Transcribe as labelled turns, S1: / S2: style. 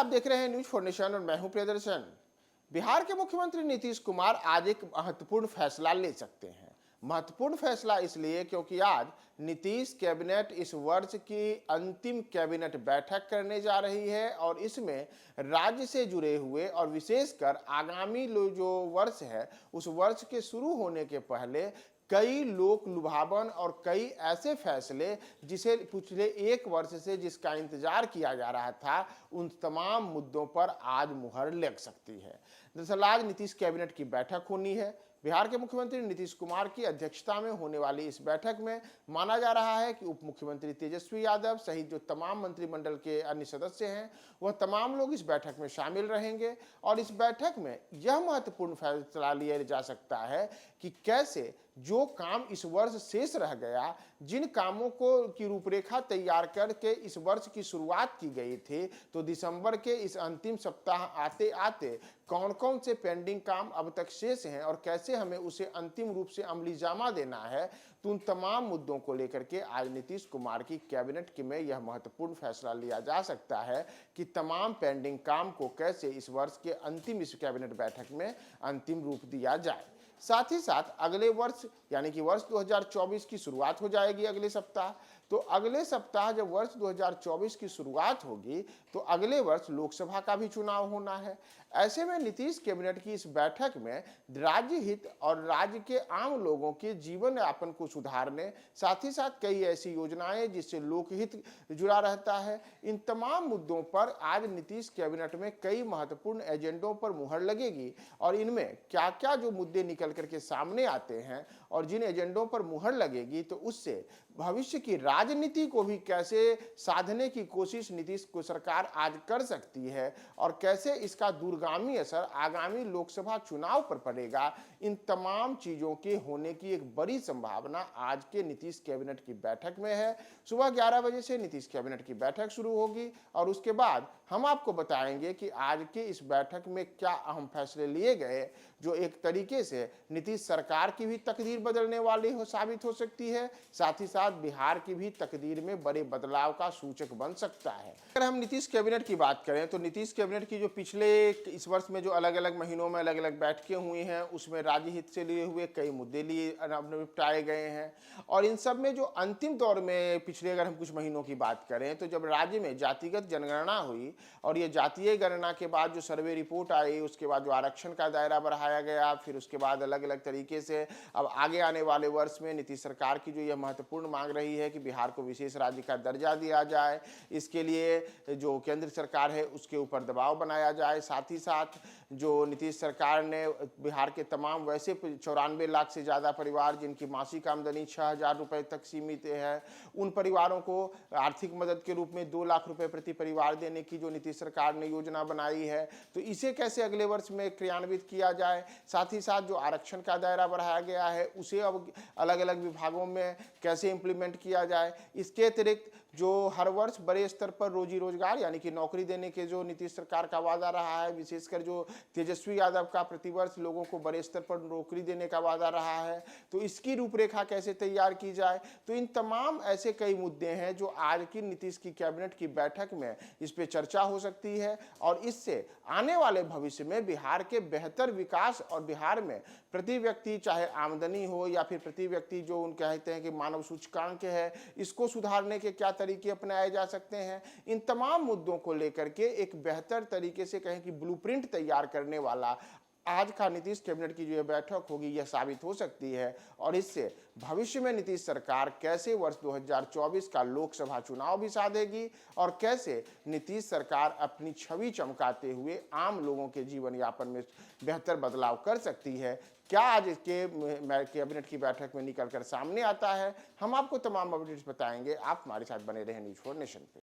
S1: आप देख रहे हैं न्यूज फॉर नेशन और मैं हूं प्रियदर्शन। बिहार के मुख्यमंत्री नीतीश कुमार आज एक महत्वपूर्ण फैसला ले सकते हैं। महत्वपूर्ण फैसला इसलिए क्योंकि आज नीतीश कैबिनेट इस वर्ष की अंतिम कैबिनेट बैठक करने जा रही है और इसमें राज्य से जुड़े हुए और विशेषकर आगामी जो वर्ष है उस वर्ष के शुरू होने के पहले कई लोक लुभावन और कई ऐसे फैसले जिसे पिछले एक वर्ष से जिसका इंतजार किया जा रहा था उन तमाम मुद्दों पर आज मुहर लग सकती है। दरअसल आज नीतीश कैबिनेट की बैठक होनी है। बिहार के मुख्यमंत्री नीतीश कुमार की अध्यक्षता में होने वाली इस बैठक में माना जा रहा है कि उप मुख्यमंत्री तेजस्वी यादव सहित जो तमाम मंत्रिमंडल के अन्य सदस्य हैं वह तमाम लोग इस बैठक में शामिल रहेंगे और इस बैठक में यह महत्वपूर्ण फैसला लिया जा सकता है कि कैसे जो काम इस वर्ष शेष रह गया, जिन कामों को की रूपरेखा तैयार करके इस वर्ष की शुरुआत की गई थी, तो दिसंबर के इस अंतिम सप्ताह आते आते कौन कौन से पेंडिंग काम अब तक शेष हैं और कैसे हमें उसे अंतिम रूप से अमली जामा देना है, तो उन तमाम मुद्दों को लेकर के आज नीतीश कुमार की कैबिनेट में यह महत्वपूर्ण फैसला लिया जा सकता है कि तमाम पेंडिंग काम को कैसे इस वर्ष के अंतिम इस कैबिनेट बैठक में अंतिम रूप दिया जाए। साथ ही साथ अगले वर्ष यानी कि वर्ष 2024 की शुरुआत हो जाएगी अगले सप्ताह। तो अगले सप्ताह जब वर्ष 2024 की शुरुआत होगी तो अगले वर्ष लोकसभा का भी चुनाव होना है। ऐसे में नीतीश कैबिनेट की इस बैठक में राज्य हित और राज्य के आम लोगों के जीवन यापन को सुधारने, साथ ही साथ कई ऐसी योजनाएं जिससे लोकहित जुड़ा रहता है, इन तमाम मुद्दों पर आज नीतीश कैबिनेट में कई महत्वपूर्ण एजेंडों पर मुहर लगेगी और इनमें क्या क्या जो मुद्दे निकल करके सामने आते हैं और जिन एजेंडों पर मुहर लगेगी तो उससे भविष्य की राजनीति को भी कैसे साधने की कोशिश नीतीश को सरकार आज कर सकती है और कैसे इसका दूरगामी असर आगामी लोकसभा चुनाव पर पड़ेगा, इन तमाम चीजों के होने की एक बड़ी संभावना आज के नीतीश कैबिनेट की बैठक में है। सुबह 11 बजे से नीतीश कैबिनेट की बैठक शुरू होगी और उसके बाद हम आपको बताएंगे कि आज के इस बैठक में क्या अहम फैसले लिए गए जो एक तरीके से नीतीश सरकार की भी तकदीर बदलने वाली साबित हो सकती है, साथ ही साथ बिहार की भी तकदीर में बड़े बदलाव का सूचक बन सकता है। अगर हम नीतीश कैबिनेट की बात करें तो नीतीश कैबिनेट की जो पिछले इस वर्ष में जो अलग अलग महीनों में अलग अलग बैठकें हुई हैं उसमें राज्य हित से लिए हुए कई मुद्दे लिए निपटाए गए हैं और इन सब में जो अंतिम दौर में पिछले अगर हम कुछ महीनों की बात करें तो जब राज्य में जातिगत जनगणना हुई और ये जातीय गणना के बाद जो सर्वे रिपोर्ट आई, उसके बाद जो आरक्षण का दायरा बढ़ाया गया, फिर उसके बाद अलग अलग तरीके से अब आगे आने वाले वर्ष में नीतीश सरकार की जो यह महत्वपूर्ण मांग रही है कि बिहार को विशेष राज्य का दर्जा दिया जाए, इसके लिए जो केंद्र सरकार है उसके ऊपर दबाव बनाया जाए। साथ ही साथ जो नीतीश सरकार ने बिहार के तमाम वैसे 94 लाख से ज़्यादा परिवार जिनकी मासिक आमदनी 6,000 रुपये तक सीमित है, उन परिवारों को आर्थिक मदद के रूप में 2 लाख रुपए प्रति परिवार देने की जो नीतीश सरकार ने योजना बनाई है, तो इसे कैसे अगले वर्ष में क्रियान्वित किया जाए। साथ ही साथ जो आरक्षण का दायरा बढ़ाया गया है उसे अब अलग अलग विभागों में कैसे इम्प्लीमेंट किया जाए। इसके अतिरिक्त जो हर वर्ष बड़े स्तर पर रोजी रोजगार यानी कि नौकरी देने के जो नीतीश सरकार का वादा रहा है, विशेषकर जो तेजस्वी यादव का प्रतिवर्ष लोगों को बड़े स्तर पर नौकरी देने का वादा रहा है, तो इसकी रूपरेखा कैसे तैयार की जाए। तो इन तमाम ऐसे कई मुद्दे हैं जो आज की नीतीश की कैबिनेट की बैठक में इस पे चर्चा हो सकती है और इससे आने वाले भविष्य में बिहार के बेहतर विकास और बिहार में प्रति व्यक्ति चाहे आमदनी हो या फिर प्रति व्यक्ति जो उन कहते हैं कि मानव सूचकांक है, इसको सुधारने के क्या तरीके अपनाए जा सकते हैं, इन तमाम मुद्दों को लेकर के एक बेहतर तरीके से कहें कि ब्लूप्रिंट तैयार करने वाला आज का नीतीश कैबिनेट की जो बैठक होगी यह साबित हो सकती है और इससे भविष्य में नीतीश सरकार कैसे वर्ष 2024 का लोकसभा चुनाव भी साधेगी और कैसे नीतीश सरकार अपनी छवि चमकाते हुए आम लोगों के जीवन यापन में बेहतर बदलाव कर सकती है, क्या आज के कैबिनेट की बैठक में निकलकर सामने आता है। हम आपको तमाम अपडेट्स बताएंगे। आप हमारे साथ बने रहें न्यूज फॉर नेशन पे।